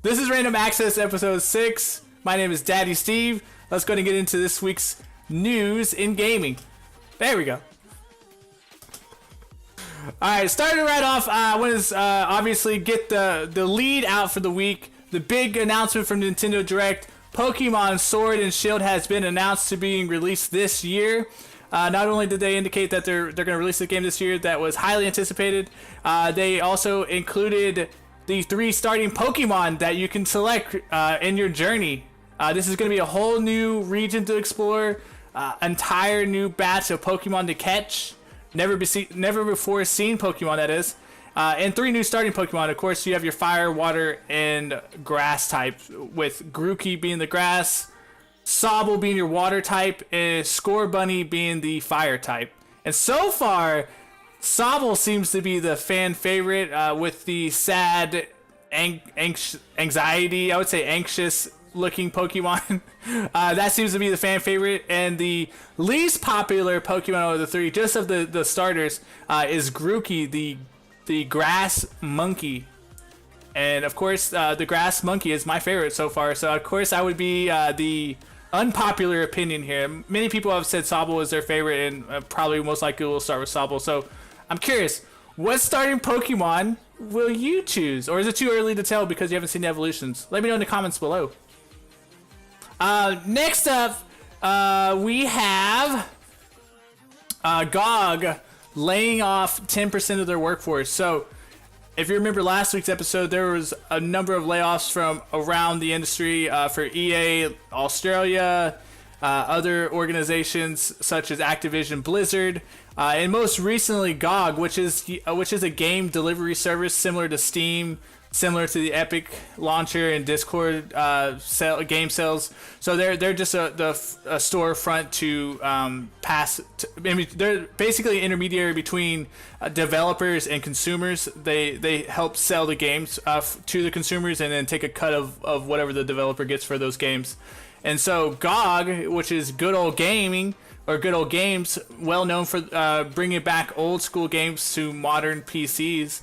This is Random Access episode 6. My name is Daddy Steve. Let's go and get into this week's news in gaming. There we go. Alright, starting right off, I want to obviously get the lead out for the week. The big announcement from Nintendo Direct, Pokemon Sword and Shield has been announced to being released this year. Not only did they indicate that they're going to release the game this year, that was highly anticipated, they also included the 3 starting Pokemon that you can select in your journey. This is going to be a whole new region to explore, entire new batch of Pokemon to catch, never before seen Pokemon, that is, and 3 new starting Pokemon. Of course, you have your fire, water, and grass type, with Grookey being the grass, Sable being your water type, and Scorbunny being the fire type. And so far, Sable seems to be the fan favorite, with the sad, anxiety, I would say anxious looking Pokemon. That seems to be the fan favorite. And the least popular Pokemon of the 3, just of the starters, is Grookey, the grass monkey. And of course, the grass monkey is my favorite so far. So of course I would be the unpopular opinion here. Many people have said Sable is their favorite, and probably most likely will start with Sable. So I'm curious, what starting Pokemon will you choose? Or is it too early to tell because you haven't seen the evolutions? Let me know in the comments below. Next up, we have GOG laying off 10% of their workforce. So if you remember last week's episode, there was a number of layoffs from around the industry, for EA Australia, other organizations such as Activision Blizzard, and most recently GOG, which is a game delivery service similar to Steam, similar to the Epic launcher and Discord game sales. So they're just a storefront to they're basically an intermediary between developers and consumers. They help sell the games to the consumers and then take a cut of whatever the developer gets for those games. And so GOG, which is Good Old Gaming, or Good Old Games, well known for bringing back old school games to modern PCs,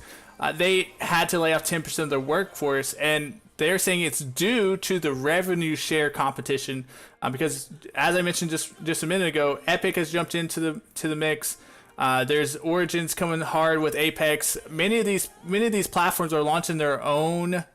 they had to lay off 10% of their workforce, and they're saying it's due to the revenue share competition, because, as I mentioned just a minute ago, Epic has jumped into the mix. There's Origins coming hard with Apex. Many of these platforms are launching their own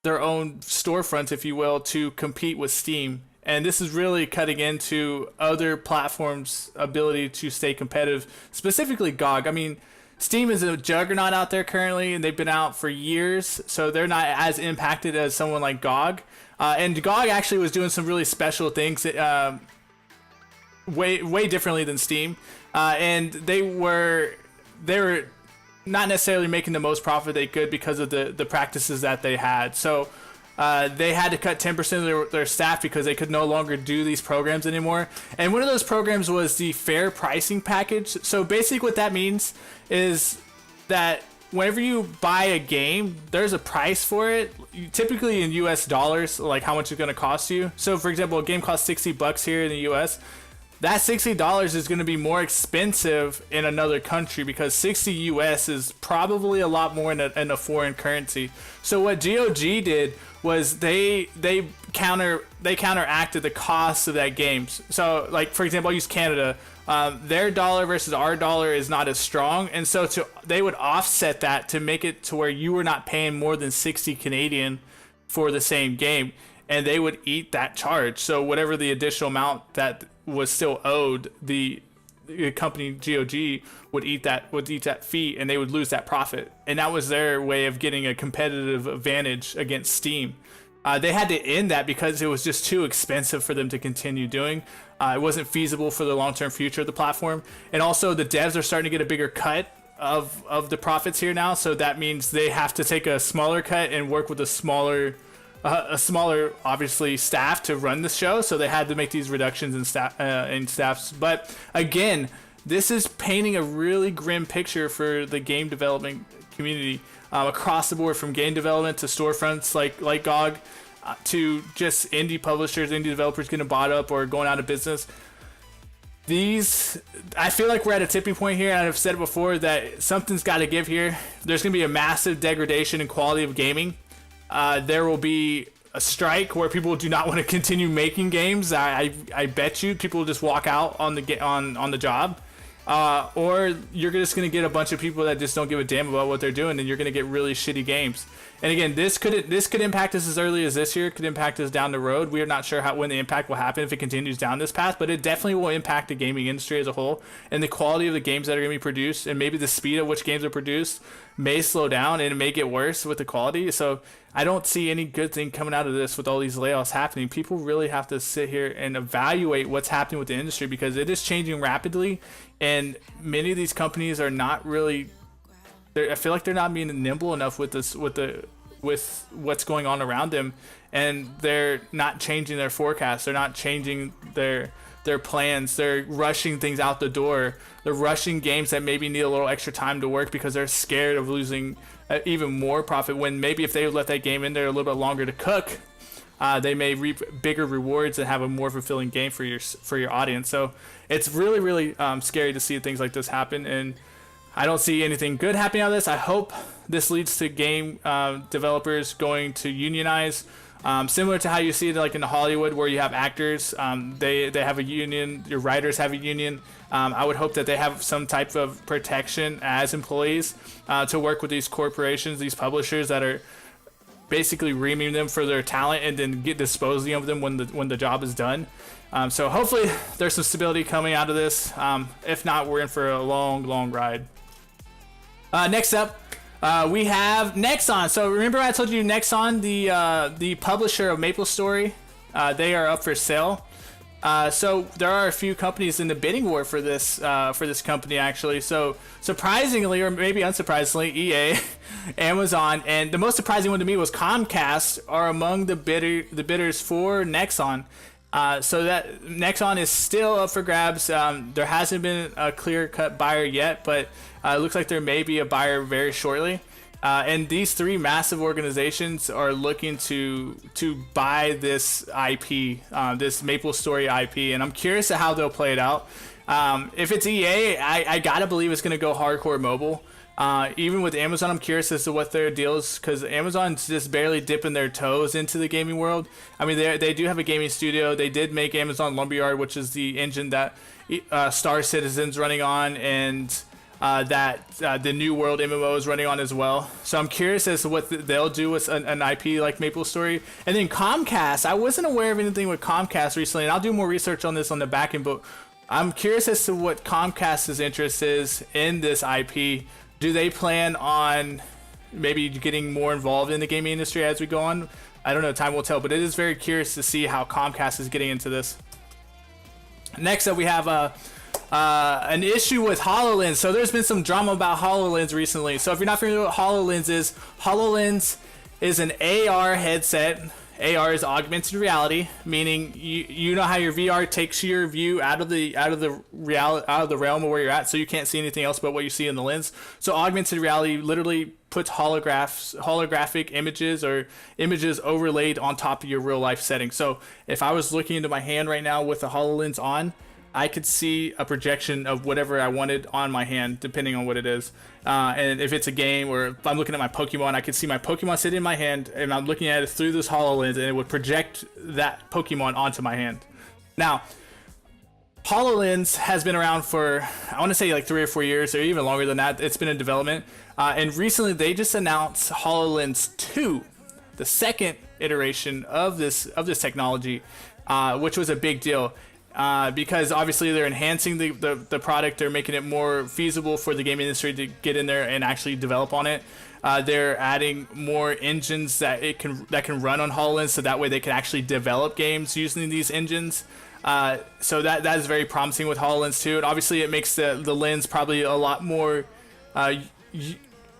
storefronts, if you will, to compete with Steam. And this is really cutting into other platforms' ability to stay competitive, specifically GOG. I mean, Steam is a juggernaut out there currently, and they've been out for years, so they're not as impacted as someone like GOG. And GOG actually was doing some really special things, way differently than Steam. And they were not necessarily making the most profit they could because of the practices that they had. So they had to cut 10% of their staff because they could no longer do these programs anymore. And one of those programs was the fair pricing package. So basically what that means is that whenever you buy a game, there's a price for it, typically in US dollars, like how much it's going to cost you. So for example, a game costs $60 here in the US. That $60 is going to be more expensive in another country because 60 US is probably a lot more in a foreign currency. So what GOG did was they counteracted the cost of that game. So like, for example, I'll use Canada. Their dollar versus our dollar is not as strong, and so they would offset that to make it to where you were not paying more than 60 Canadian for the same game, and they would eat that charge. So whatever the additional amount that was still owed, the company GOG would eat that fee, and they would lose that profit. And that was their way of getting a competitive advantage against Steam. They had to end that because it was just too expensive for them to continue doing. It wasn't feasible for the long-term future of the platform. And also the devs are starting to get a bigger cut of the profits here now. So that means they have to take a smaller cut and work with a smaller obviously staff to run the show. So they had to make these reductions in staffs. But again, this is painting a really grim picture for the game development community, across the board, from game development to storefronts like GOG, to just indie publishers, indie developers getting bought up or going out of business. I feel like we're at a tipping point here, and I've said it before that something's got to give here. There's going to be a massive degradation in quality of gaming. there will be a strike where people do not want to continue making games. I bet you people will just walk out on the job. Or you're just going to get a bunch of people that just don't give a damn about what they're doing, and you're going to get really shitty games. And again, this could impact us as early as this year. It could impact us down the road. We are not sure when the impact will happen if it continues down this path, but it definitely will impact the gaming industry as a whole, and the quality of the games that are going to be produced, and maybe the speed at which games are produced may slow down, and it may get worse with the quality. So I don't see any good thing coming out of this with all these layoffs happening. People really have to sit here and evaluate what's happening with the industry, because it is changing rapidly, and many of these companies are not really. I feel like they're not being nimble enough with what's going on around them, and they're not changing their forecasts. They're not changing their plans. They're rushing things out the door. They're rushing games that maybe need a little extra time to work because they're scared of losing even more profit, when maybe if they let that game in there a little bit longer to cook, they may reap bigger rewards and have a more fulfilling game for your audience. So it's really, really scary to see things like this happen, and I don't see anything good happening out of this. I hope this leads to game developers going to unionize, similar to how you see it like in Hollywood, where you have actors, they have a union, your writers have a union. I would hope that they have some type of protection as employees to work with these corporations, these publishers that are basically reaming them for their talent and then disposing of them when the job is done. So hopefully there's some stability coming out of this. If not, we're in for a long ride. Next up, we have Nexon. So remember I told you Nexon, the publisher of MapleStory, they are up for sale. So there are a few companies in the bidding war for this company, actually. So surprisingly, or maybe unsurprisingly, EA, Amazon, and the most surprising one to me was Comcast are among the bidders for Nexon. So that Nexon is still up for grabs. There hasn't been a clear-cut buyer yet, but it looks like there may be a buyer very shortly. And these three massive organizations are looking to buy this IP, this MapleStory IP, and I'm curious to how they'll play it out. If it's EA, I gotta believe it's gonna go hardcore mobile. Even with Amazon, I'm curious as to what their deal is, because Amazon's just barely dipping their toes into the gaming world. I mean, they do have a gaming studio. They did make Amazon Lumberyard, which is the engine that Star Citizen's running on, and that the New World MMO is running on as well. So I'm curious as to what they'll do with an IP like MapleStory. And then Comcast, I wasn't aware of anything with Comcast recently, and I'll do more research on this on the back end, but I'm curious as to what Comcast's interest is in this IP. Do they plan on maybe getting more involved in the gaming industry as we go on? I don't know, time will tell, but it is very curious to see how Comcast is getting into this. Next up, we have an issue with HoloLens. So there's been some drama about HoloLens recently. So if you're not familiar with what HoloLens is an AR headset. AR is augmented reality, meaning you know how your VR takes your view out of the realm of where you're at, so you can't see anything else but what you see in the lens. So augmented reality literally puts holographic images or images overlaid on top of your real life setting. So if I was looking into my hand right now with the HoloLens on, I could see a projection of whatever I wanted on my hand, depending on what it is. And if it's a game, or if I'm looking at my Pokemon, I could see my Pokemon sitting in my hand, and I'm looking at it through this HoloLens, and it would project that Pokemon onto my hand. Now, HoloLens has been around for, I want to say like 3 or 4 years, or even longer than that. It's been in development. And recently, they just announced HoloLens 2, the second iteration of this technology, which was a big deal. Because obviously they're enhancing the product, they're making it more feasible for the gaming industry to get in there and actually develop on it. They're adding more engines that can run on HoloLens, so that way they can actually develop games using these engines. So that is very promising with HoloLens 2, and obviously it makes the lens probably a lot more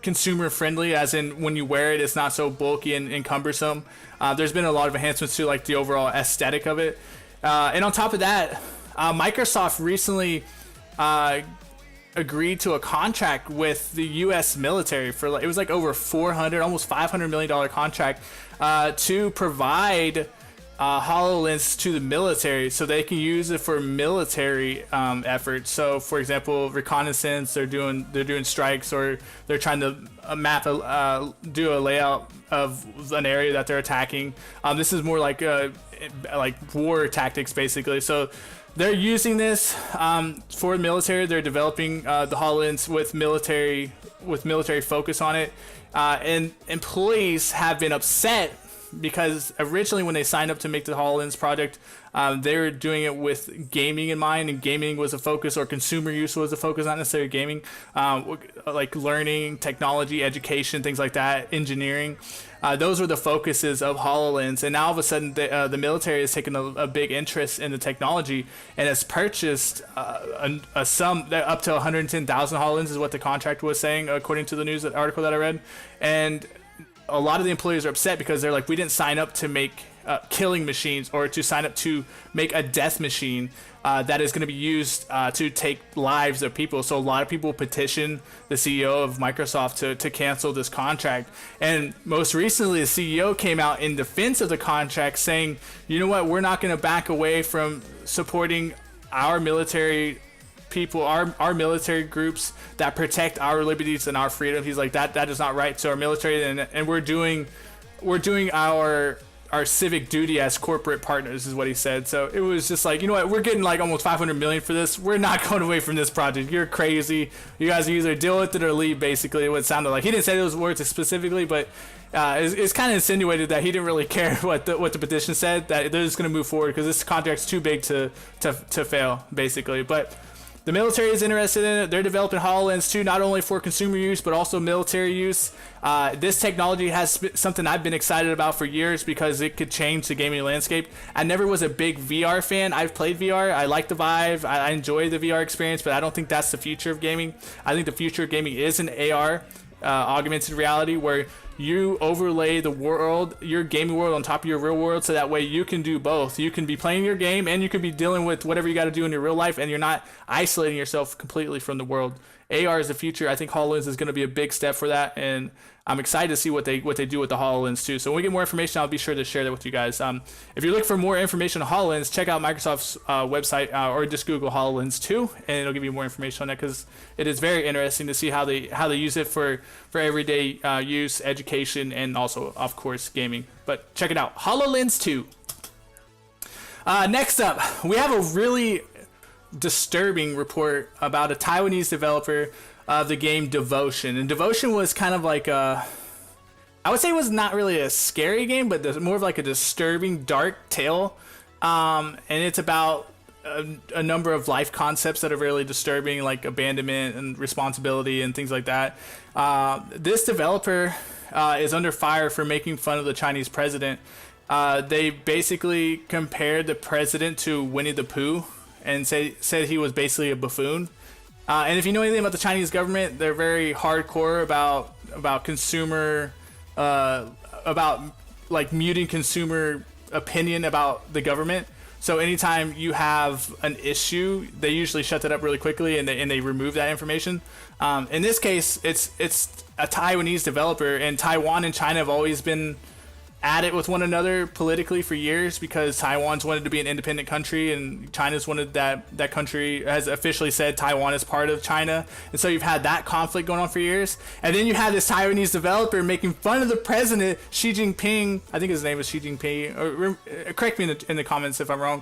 consumer friendly, as in when you wear it, it's not so bulky and cumbersome. There's been a lot of enhancements to like the overall aesthetic of it. And on top of that, Microsoft recently agreed to a contract with the U.S. military for it was like over $400, almost $500 million contract to provide HoloLens to the military, so they can use it for military efforts. So, for example, reconnaissance, they're doing strikes, or they're trying to do a layout of an area that they're attacking. This is more like war tactics, basically. So they're using this for the military. They're developing the HoloLens with military focus on it, and employees have been upset because originally when they signed up to make the HoloLens project, they were doing it with gaming in mind, and gaming was a focus, or consumer use was a focus, not necessarily gaming, like learning, technology, education, things like that, engineering. Those were the focuses of HoloLens, and now all of a sudden the military has taken a big interest in the technology and has purchased a sum up to 110,000 HoloLens is what the contract was saying, according to the news article that I read. And a lot of the employees are upset because they're like, we didn't sign up to make killing machines, or to sign up to make a death machine that is going to be used to take lives of people. So a lot of people petitioned the CEO of Microsoft to cancel this contract. And most recently, the CEO came out in defense of the contract, saying, you know what, we're not going to back away from supporting our military people, our military groups that protect our liberties and our freedom. He's like, that is not right to our military, and we're doing our civic duty as corporate partners, is what he said. So it was just like, you know what, we're getting like almost 500 million for this. We're not going away from this project. You're crazy. You guys either deal with it or leave, basically what it sounded like. He didn't say those words specifically, but it's kind of insinuated that he didn't really care what the petition said, that they're just going to move forward because this contract's too big to fail, basically. But the military is interested in it. They're developing HoloLens too, not only for consumer use, but also military use. This technology has something I've been excited about for years because it could change the gaming landscape. I never was a big VR fan. I've played VR. I like the Vive. I enjoy the VR experience, but I don't think that's the future of gaming. I think the future of gaming is an AR, augmented reality, where you overlay the world, your gaming world, on top of your real world, so that way you can do both. You can be playing your game and you can be dealing with whatever you got to do in your real life, and you're not isolating yourself completely from the world. AR is the future. I think HoloLens is going to be a big step for that, and I'm excited to see what they do with the HoloLens too. So when we get more information, I'll be sure to share that with you guys. If you're looking for more information on HoloLens, check out Microsoft's website, or just Google HoloLens 2, and it'll give you more information on that, because it is very interesting to see how they use it for everyday use, education, and also, of course, gaming. But check it out, HoloLens 2. Next up, we have a really disturbing report about a Taiwanese developer of the game Devotion. And Devotion was kind of like I would say it was not really a scary game, but more of like a disturbing, dark tale. And it's about a number of life concepts that are really disturbing, like abandonment and responsibility and things like that. This developer is under fire for making fun of the Chinese president. They basically compared the president to Winnie the Pooh and said he was basically a buffoon. And if you know anything about the Chinese government, they're very hardcore about consumer, about like muting consumer opinion about the government. So anytime you have an issue, they usually shut that up really quickly, and they remove that information. In this case, it's a Taiwanese developer, and Taiwan and China have always been at it with one another politically for years, because Taiwan's wanted to be an independent country and China's wanted that country has officially said Taiwan is part of China. And so you've had that conflict going on for years. And then you have this Taiwanese developer making fun of the president, Xi Jinping. I think his name is Xi Jinping. Or correct me in the comments if I'm wrong.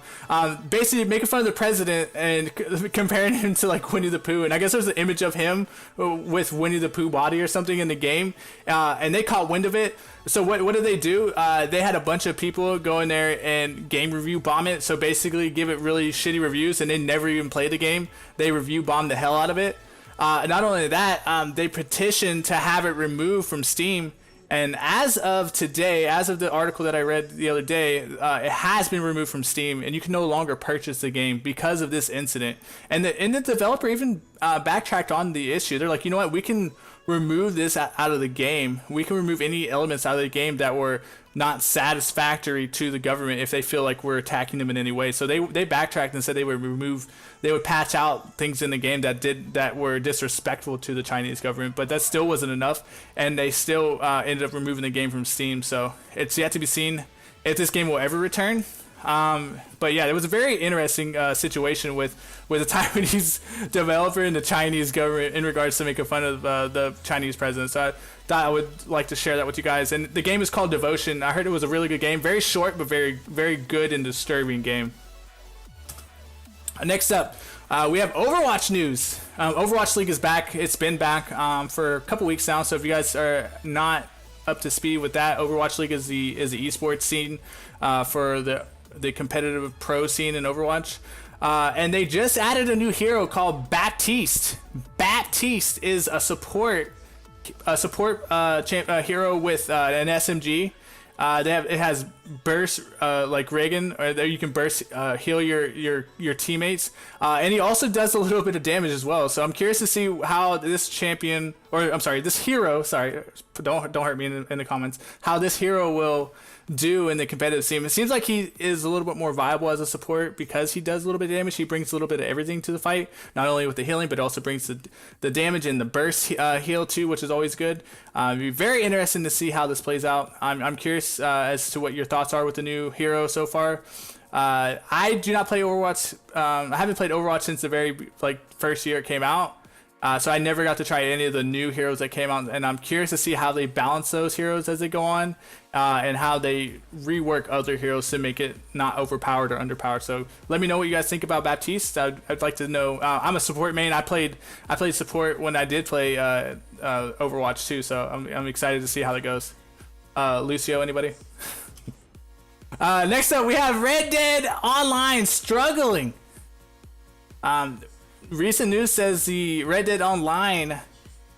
Basically making fun of the president and comparing him to like Winnie the Pooh. And I guess there's an image of him with Winnie the Pooh body or something in the game. And they caught wind of it. So what did they do? They had a bunch of people go in there and game review bomb it. So basically give it really shitty reviews, and they never even play the game. They review bomb the hell out of it. Not only that, they petitioned to have it removed from Steam. And as of today, as of the article that I read the other day, it has been removed from Steam, and you can no longer purchase the game because of this incident. And the developer even backtracked on the issue. They're like, you know what, we can remove this out of the game. We can remove any elements out of the game that were not satisfactory to the government if they feel like we're attacking them in any way. So they backtracked and said they would patch out things in the game that were disrespectful to the Chinese government, but that still wasn't enough, and they still ended up removing the game from Steam. So it's yet to be seen if this if this game will ever return. But yeah, it was a very interesting situation with a Taiwanese developer and the Chinese government in regards to making fun of the Chinese president. So I thought I would like to share that with you guys. And the game is called Devotion. I heard it was a really good game, very short but very very good and disturbing game. Next up, we have Overwatch news. Overwatch League is back. It's been back for a couple weeks now. So if you guys are not up to speed with that, Overwatch League is the esports scene for the competitive pro scene in Overwatch. And they just added a new hero called Baptiste. Baptiste is a support hero with an SMG. It has burst like Reagan, or there you can burst heal your teammates, and he also does a little bit of damage as well. So I'm curious to see how this champion, or I'm sorry, this hero. Sorry, don't hurt me in the comments. How this hero will do in the competitive scene. It seems like he is a little bit more viable as a support because he does a little bit of damage. He brings a little bit of everything to the fight, not only with the healing, but also brings the damage and the burst heal too, which is always good. It'd be very interesting to see how this plays out. I'm curious as to what your thoughts are with the new hero so far. I do not play Overwatch. I haven't played Overwatch since the very first year it came out. So I never got to try any of the new heroes that came out, and I'm curious to see how they balance those heroes as they go on, and how they rework other heroes to make it not overpowered or underpowered. So let me know what you guys think about Baptiste. I'd like to know. I'm a support main. I played support when I did play Overwatch too, so I'm excited to see how that goes. Lucio, anybody? Next up, we have Red Dead Online struggling. Recent news says the Red Dead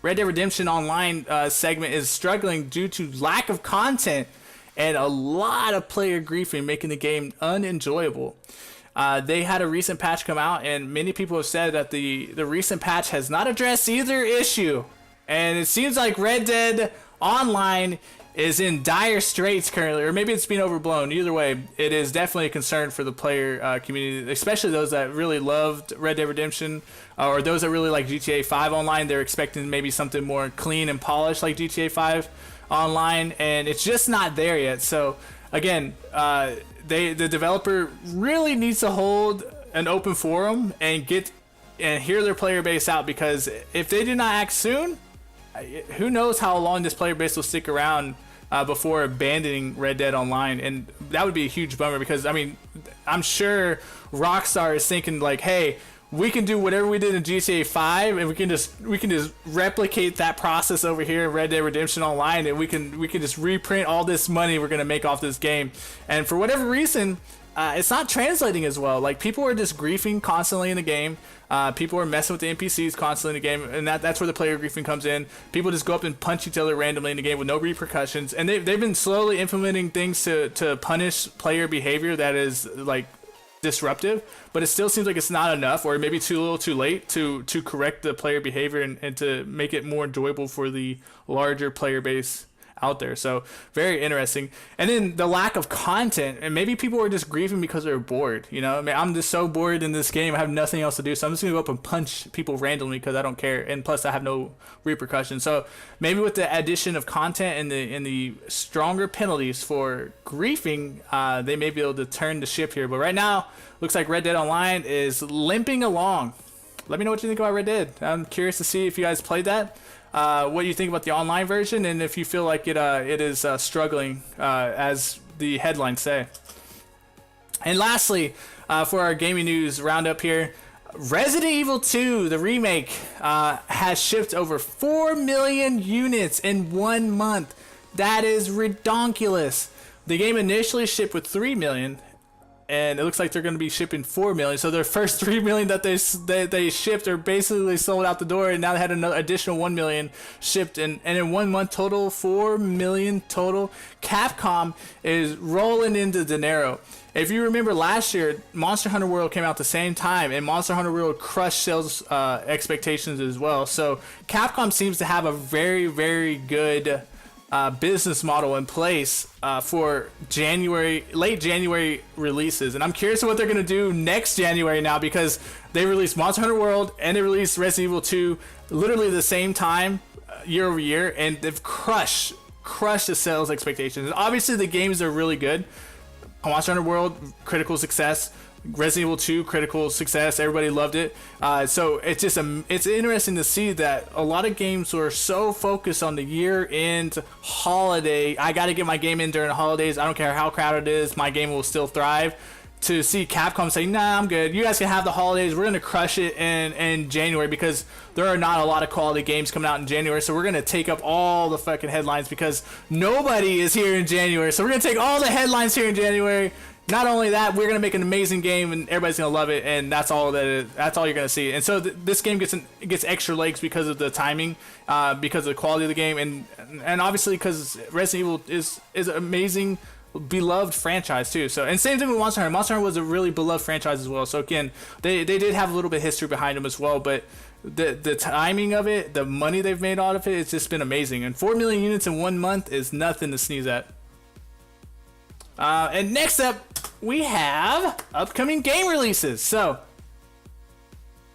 Redemption Online segment is struggling due to lack of content and a lot of player griefing, making the game unenjoyable. They had a recent patch come out, and many people have said that the recent patch has not addressed either issue. And it seems like Red Dead Online is in dire straits currently, or maybe it's being overblown. Either way, it is definitely a concern for the player community, especially those that really loved Red Dead Redemption, or those that really like GTA 5 Online. They're expecting maybe something more clean and polished like GTA 5 Online, and it's just not there yet. So again, the developer really needs to hold an open forum and hear their player base out, because if they do not act soon, who knows how long this player base will stick around before abandoning Red Dead Online. And that would be a huge bummer, because I mean, I'm sure Rockstar is thinking like, hey, we can do whatever we did in GTA 5, and we can just replicate that process over here in Red Dead Redemption Online, and we can just reprint all this money we're gonna make off this game. And for whatever reason, it's not translating as well. Like, people are just griefing constantly in the game. People are messing with the NPCs constantly in the game, and that's where the player griefing comes in. People just go up and punch each other randomly in the game with no repercussions, and they've been slowly implementing things to punish player behavior that is like disruptive, but it still seems like it's not enough, or maybe too little too late to correct the player behavior and to make it more enjoyable for the larger player base out there. So very interesting. And then the lack of content, and maybe people are just grieving because they're bored. You know, I mean, I'm just so bored in this game, I have nothing else to do, so I'm just gonna go up and punch people randomly because I don't care, and plus I have no repercussions. So maybe with the addition of content and the stronger penalties for griefing, they may be able to turn the ship here. But right now, looks like Red Dead Online is limping along. Let me know what you think about Red Dead. I'm curious to see if you guys played that. What you think about the online version, and if you feel like it is struggling, as the headlines say. And lastly, for our gaming news roundup here, Resident Evil 2, the remake, has shipped over 4 million units in 1 month. That is redonkulous. The game initially shipped with 3 million, and it looks like they're going to be shipping 4 million. So their first 3 million that they shipped are basically sold out the door, and now they had another additional 1 million shipped, and in 1 month total, 4 million total. Capcom is rolling into dinero. If you remember last year, Monster Hunter World came out at the same time, and Monster Hunter World crushed sales expectations as well. So Capcom seems to have a very, very good business model in place for late January releases, and I'm curious what they're gonna do next January now, because they released Monster Hunter World and they released Resident Evil 2 literally the same time, year over year, and they've crushed the sales expectations. Obviously the games are really good, Monster Hunter World, critical success. Resident Evil 2, critical success. Everybody loved it. So it's just it's interesting to see that a lot of games were so focused on the year-end holiday. I got to get my game in during the holidays. I don't care how crowded it is. My game will still thrive. To see Capcom say, nah, I'm good. You guys can have the holidays. We're going to crush it in January because there are not a lot of quality games coming out in January. So we're going to take up all the fucking headlines because nobody is here in January. So we're going to take all the headlines here in January. Not only that, we're going to make an amazing game and everybody's going to love it. And that's all that's all you're going to see. And so this game gets extra legs because of the timing, because of the quality of the game. And obviously because Resident Evil is amazing, beloved franchise too. So, and same thing with Monster Hunter. Monster Hunter was a really beloved franchise as well. So again, they did have a little bit of history behind them as well, but the timing of it, the money they've made out of it, it's just been amazing. And 4 million units in 1 month is nothing to sneeze at. And next up, we have upcoming game releases. So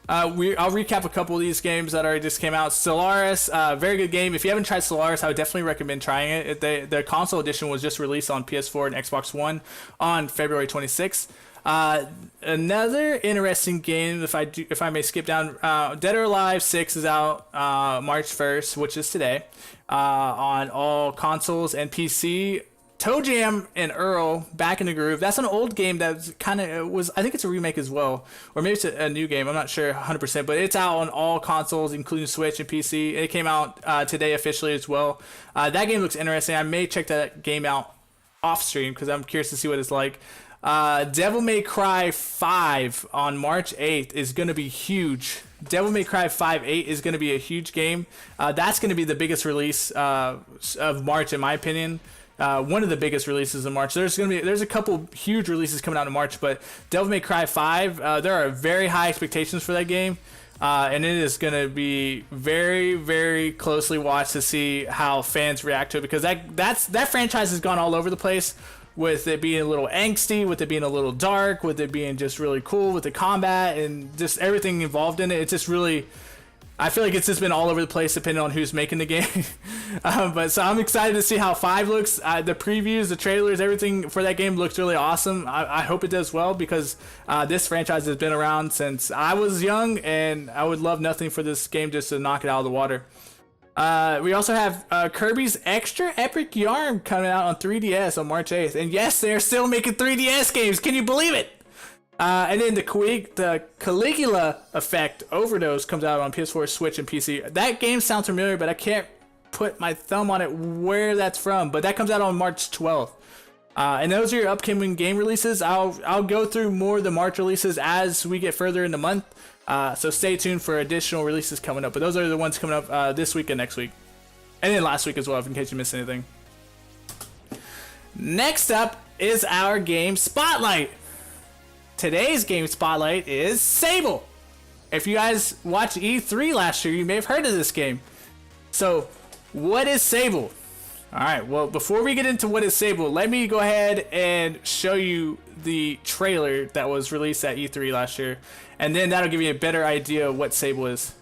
I'll recap a couple of these games that already just came out. Stellaris, very good game. If you haven't tried Stellaris, I would definitely recommend trying it. The console edition was just released on PS4 and Xbox One on February 26th. Another interesting game, if I may skip down, Dead or Alive 6 is out March 1st, which is today, on all consoles and PC. Toe Jam and Earl, Back in the Groove. That's an old game that kind of was, I think it's a remake as well. Or maybe it's a new game. I'm not sure 100%. But it's out on all consoles, including Switch and PC. It came out today officially as well. That game looks interesting. I may check that game out off stream because I'm curious to see what it's like. Devil May Cry 5 on March 8th is going to be huge. Devil May Cry 5 8 is going to be a huge game. That's going to be the biggest release of March, in my opinion. One of the biggest releases in March. There's a couple huge releases coming out in March, but Devil May Cry 5, there are very high expectations for that game, and it is going to be very, very closely watched to see how fans react to it, because that franchise has gone all over the place, with it being a little angsty, with it being a little dark, with it being just really cool with the combat and just everything involved in it. It's just really, I feel like it's just been all over the place depending on who's making the game. But so I'm excited to see how 5 looks. The previews, the trailers, everything for that game looks really awesome. I hope it does well, because this franchise has been around since I was young, and I would love nothing for this game just to knock it out of the water. We also have Kirby's Extra Epic Yarn coming out on 3DS on March 8th. And yes, they're still making 3DS games. Can you believe it? And then the Caligula Effect Overdose comes out on PS4, Switch, and PC. That game sounds familiar, but I can't put my thumb on it where that's from. But that comes out on March 12th. And those are your upcoming game releases. I'll go through more of the March releases as we get further in the month. So stay tuned for additional releases coming up. But those are the ones coming up this week and next week. And then last week as well, in case you missed anything. Next up is our game Spotlight. Today's game Spotlight is Sable. If you guys watched E3 last year, you may have heard of this game. So, what is Sable? Alright, well, before we get into what is Sable, let me go ahead and show you the trailer that was released at E3 last year. And then that'll give you a better idea of what Sable is.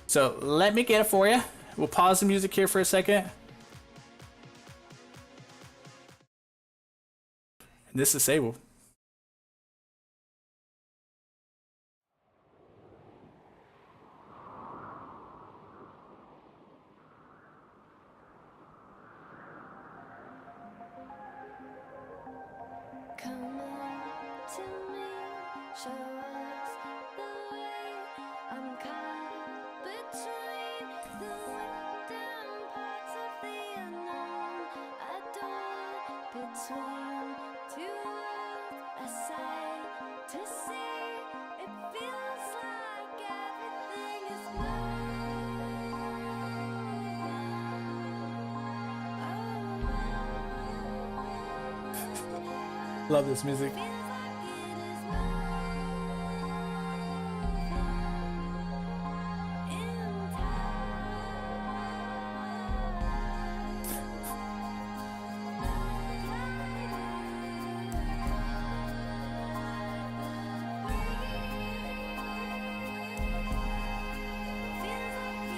So, let me get it for you. We'll pause the music here for a second. And this is Sable. Love this music.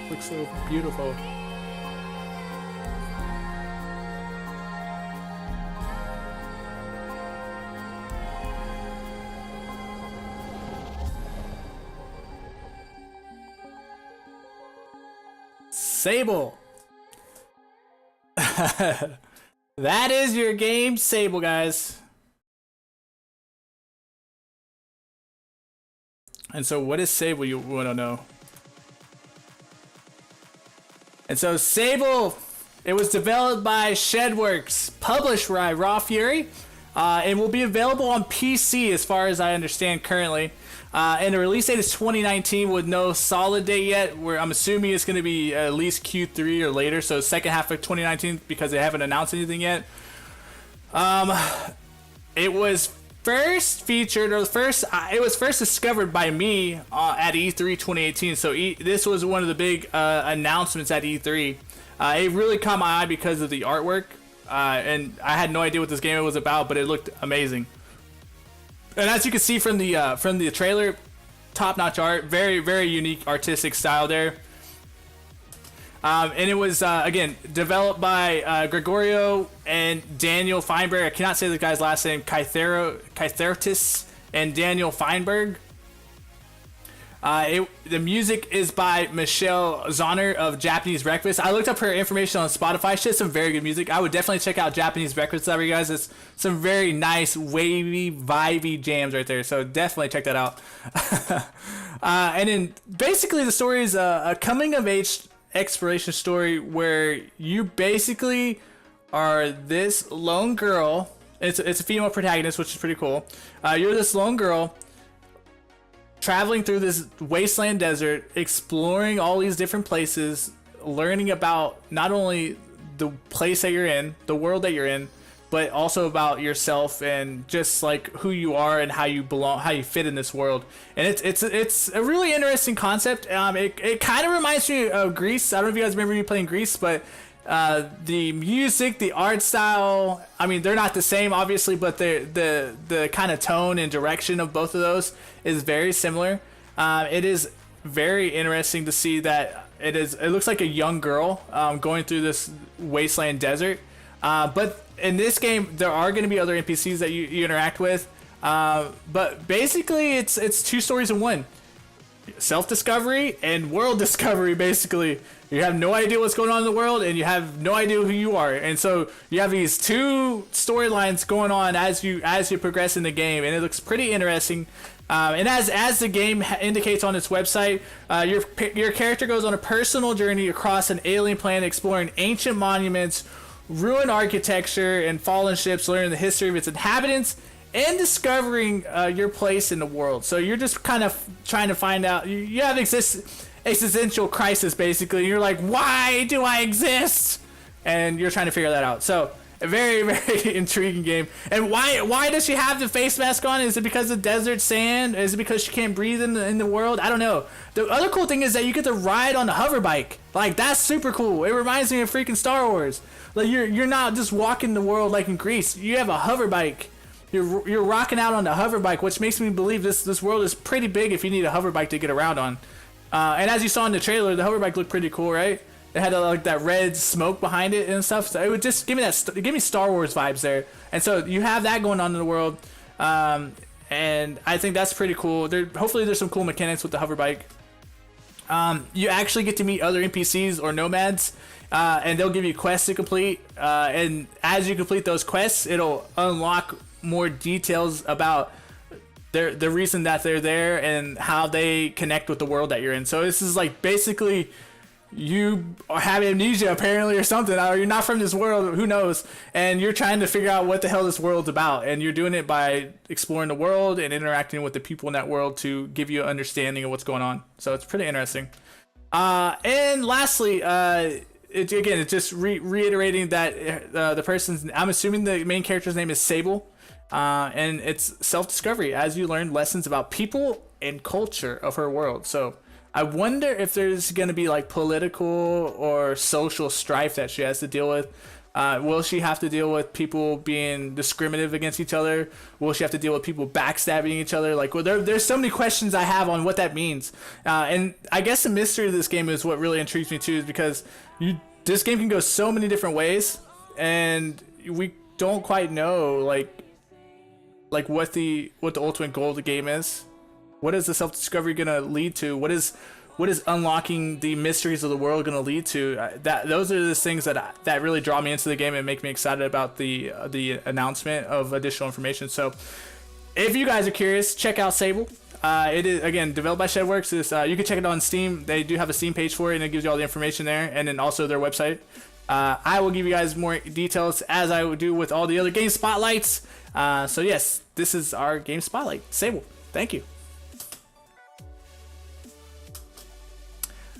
Looks so beautiful. Sable. That is your game, Sable, guys. And so what is Sable, you want to know? And so Sable, it was developed by Shedworks, published by Raw Fury, and will be available on PC as far as I understand currently. And the release date is 2019 with no solid date yet. Where I'm assuming it's going to be at least Q3 or later, so second half of 2019 because they haven't announced anything yet. It was first featured, or it was first discovered by me at E3 2018. So this was one of the big announcements at E3. It really caught my eye because of the artwork, and I had no idea what this game was about, but it looked amazing. And as you can see from the trailer, top-notch art, very, very unique artistic style there. And it was again developed by Gregorio and Daniel Feinberg. I cannot say the guy's last name. Kythertis and Daniel Feinberg. The music is by Michelle Zahner of Japanese Breakfast. I looked up her information on Spotify. She has some very good music. I would definitely check out Japanese Breakfast over, you guys. It's some very nice, wavy, vibey jams right there. So definitely check that out. And then basically the story is a coming-of-age exploration story where you basically are this lone girl. It's a female protagonist, which is pretty cool. You're this lone girl traveling through this wasteland desert, exploring all these different places, learning about not only the place that you're in, the world that you're in, but also about yourself and just like who you are and how you belong, how you fit in this world. And it's a really interesting concept. It kind of reminds me of Grease. I don't know if you guys remember me playing Grease, but the music, the art style, I mean, they're not the same obviously, but the kind of tone and direction of both of those is very similar. It is very interesting to see that it looks like a young girl going through this wasteland desert, but in this game there are going to be other NPCs that you interact with, but basically it's two stories in one: self-discovery and world discovery. Basically, you have no idea what's going on in the world, and you have no idea who you are, and so you have these two storylines going on as you progress in the game, and it looks pretty interesting. And as the game indicates on its website, your character goes on a personal journey across an alien planet, exploring ancient monuments, ruined architecture, and fallen ships, learning the history of its inhabitants and discovering your place in the world. So you're just kind of trying to find out. You have existential crisis, basically. You're like, why do I exist? And you're trying to figure that out. So a very, very intriguing game. And why does she have the face mask on? Is it because of desert sand? Is it because she can't breathe in the world? I don't know. The other cool thing is that you get to ride on a hover bike. Like, that's super cool. It reminds me of freaking Star Wars. Like, you're not just walking the world like in Greece. You have a hover bike. You're rocking out on the hover bike, which makes me believe this world is pretty big if you need a hover bike to get around on. And as you saw in the trailer, the hover bike looked pretty cool, right? It had like that red smoke behind it and stuff. So it would just give me Star Wars vibes there. And so you have that going on in the world, and I think that's pretty cool. Hopefully there's some cool mechanics with the hover bike. You actually get to meet other NPCs or nomads, and they'll give you quests to complete. And as you complete those quests, it'll unlock more details about the reason that they're there and how they connect with the world that you're in. So this is like basically you have amnesia apparently or something, or you're not from this world, who knows, and you're trying to figure out what the hell this world's about, and you're doing it by exploring the world and interacting with the people in that world to give you an understanding of what's going on. So it's pretty interesting. And lastly, it's just reiterating that I'm assuming the main character's name is Sable, and it's self-discovery as you learn lessons about people and culture of her world. So I wonder if there's going to be like political or social strife that she has to deal with. Will she have to deal with people being discriminative against each other? Will she have to deal with people backstabbing each other? Like, well, there's so many questions I have on what that means. And I guess the mystery of this game is what really intrigues me too, is because this game can go so many different ways, and we don't quite know like what the ultimate goal of the game is. What is the self-discovery gonna lead to? What is what is unlocking the mysteries of the world going to lead to? Those are the things that really draw me into the game and make me excited about the announcement of additional information. So if you guys are curious, check out Sable. It is, again, developed by Shedworks. You can check it on Steam. They do have a Steam page for it, and it gives you all the information there, and then also their website. I will give you guys more details as I would do with all the other game spotlights. So yes, this is our game spotlight. Sable, thank you.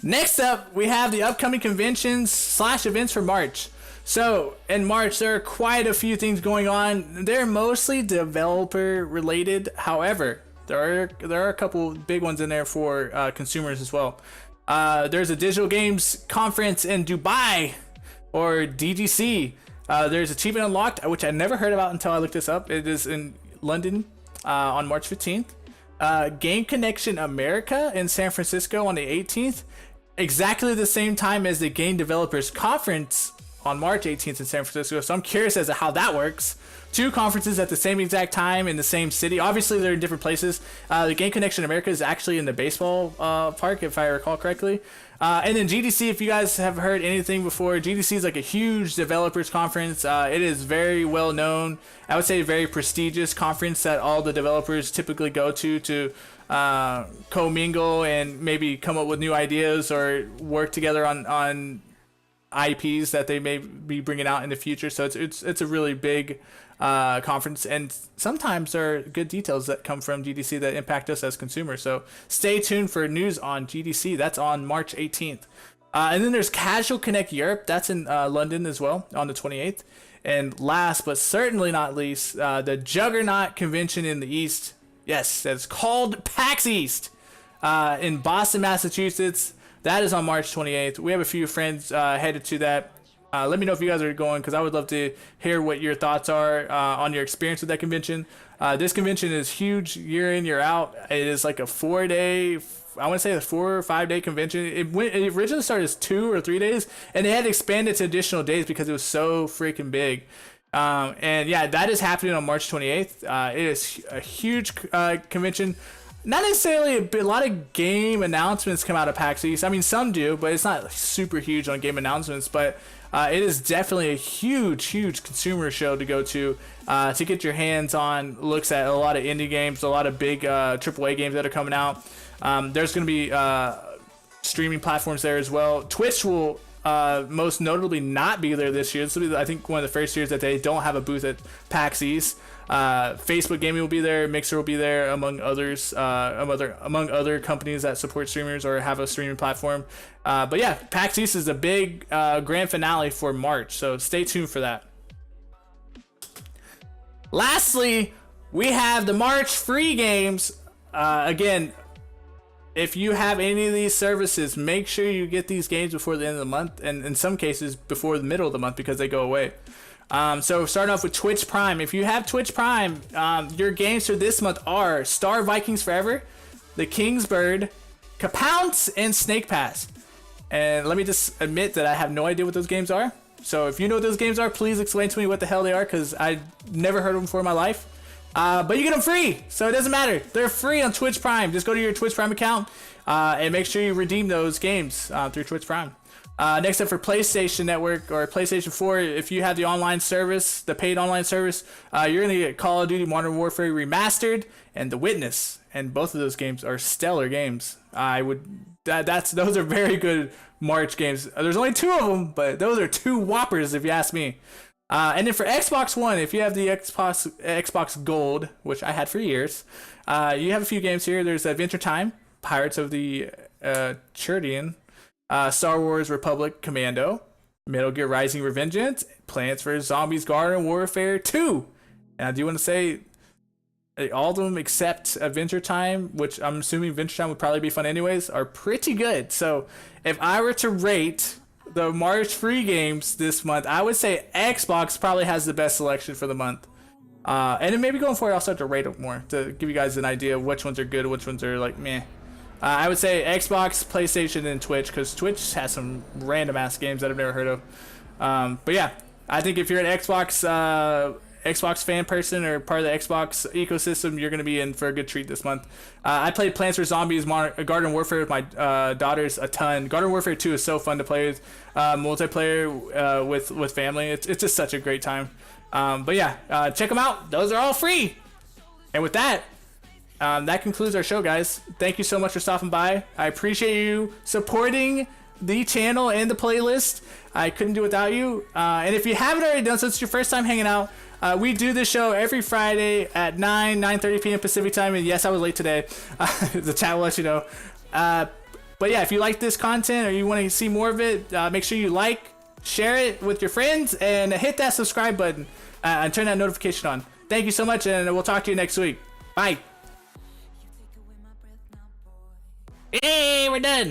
Next up, we have the upcoming conventions / events for March. So in March, there are quite a few things going on. They're mostly developer related. However, there are a couple big ones in there for consumers as well. There's a digital games conference in Dubai, or DGC. There's Achievement Unlocked, which I never heard about until I looked this up. It is in London on March 15th. Game Connection America in San Francisco on the 18th. Exactly the same time as the Game Developers Conference on March 18th in San Francisco. So I'm curious as to how that works. 2 conferences at the same exact time in the same city. Obviously, they're in different places. The Game Connection America is actually in the baseball park, if I recall correctly. And then GDC, if you guys have heard anything before, GDC is like a huge developers conference. It is very well known. I would say a very prestigious conference that all the developers typically go to commingle and maybe come up with new ideas or work together on IPs that they may be bringing out in the future. So it's a really big conference, and sometimes there are good details that come from GDC that impact us as consumers. So stay tuned for news on GDC. That's on March 18th. And then there's Casual Connect Europe. That's in London as well on the 28th. And last but certainly not least, the Juggernaut Convention in the East. Yes, that's called PAX East in Boston, Massachusetts. That is on March 28th. We have a few friends headed to that. Let me know if you guys are going, because I would love to hear what your thoughts are on your experience with that convention. This convention is huge year in, year out. It is like a 4-day, I want to say a 4 or 5 day convention. It originally started as 2 or 3 days, and they had to expand it to additional days because it was so freaking big. And yeah, that is happening on March 28th. It is a huge convention. Not necessarily a lot of game announcements come out of PAX East. I mean, some do, but it's not super huge on game announcements. But it is definitely a huge consumer show to go to get your hands on looks at a lot of indie games, a lot of big AAA games that are coming out. There's going to be streaming platforms there as well. Twitch will most notably not be there this year. This will be, I think, one of the first years that they don't have a booth at PAX East. Facebook Gaming will be there, Mixer will be there, among others, among other companies that support streamers or have a streaming platform. But yeah, PAX East is a big grand finale for March, so stay tuned for that. Lastly, we have the March free games. Again, if you have any of these services, make sure you get these games before the end of the month, and in some cases before the middle of the month, because they go away. So starting off with Twitch Prime. If you have Twitch Prime, your games for this month are Star Vikings Forever, The King's Bird, Kapounce, and Snake Pass. And let me just admit that I have no idea what those games are. So if you know what those games are, please explain to me what the hell they are, because I never heard of them before in my life. But you get them free, so it doesn't matter. They're free on Twitch Prime. Just go to your Twitch Prime account and make sure you redeem those games through Twitch Prime. Next up, for PlayStation Network or PlayStation 4, if you have the online service, the paid online service, you're going to get Call of Duty Modern Warfare Remastered and The Witness. And both of those games are stellar games. Those are very good March games. There's only 2 of them, but those are 2 whoppers if you ask me. And then for Xbox One, if you have the Xbox Gold, which I had for years, you have a few games here. There's Adventure Time, Pirates of the Caribbean, Star Wars Republic Commando, Metal Gear Rising Revengeance, Plants vs. Zombies Garden Warfare 2. And I do want to say all of them except Adventure Time, which I'm assuming Adventure Time would probably be fun anyways, are pretty good. So if I were to rate the March free games this month, I would say Xbox probably has the best selection for the month. And then maybe going forward, I'll start to rate them more to give you guys an idea of which ones are good, which ones are like meh. I would say Xbox, PlayStation, and Twitch, because Twitch has some random ass games that I've never heard of. But yeah, I think if you're an Xbox Xbox fan person or part of the Xbox ecosystem, you're going to be in for a good treat this month. I played Plants vs. Zombies Garden Warfare with my daughters a ton. Garden Warfare 2 is so fun to play with, multiplayer with family. It's just such a great time. But yeah, check them out. Those are all free. And with that, that concludes our show, guys. Thank you so much for stopping by. I appreciate you supporting the channel and the playlist. I couldn't do it without you. And if you haven't already done so, it's your first time hanging out. We do this show every Friday at 9:30 p.m. Pacific time. And yes, I was late today. The chat will let you know. But yeah, if you like this content or you want to see more of it, make sure you like, share it with your friends, and hit that subscribe button and turn that notification on. Thank you so much, and we'll talk to you next week. Bye. Hey, we're done.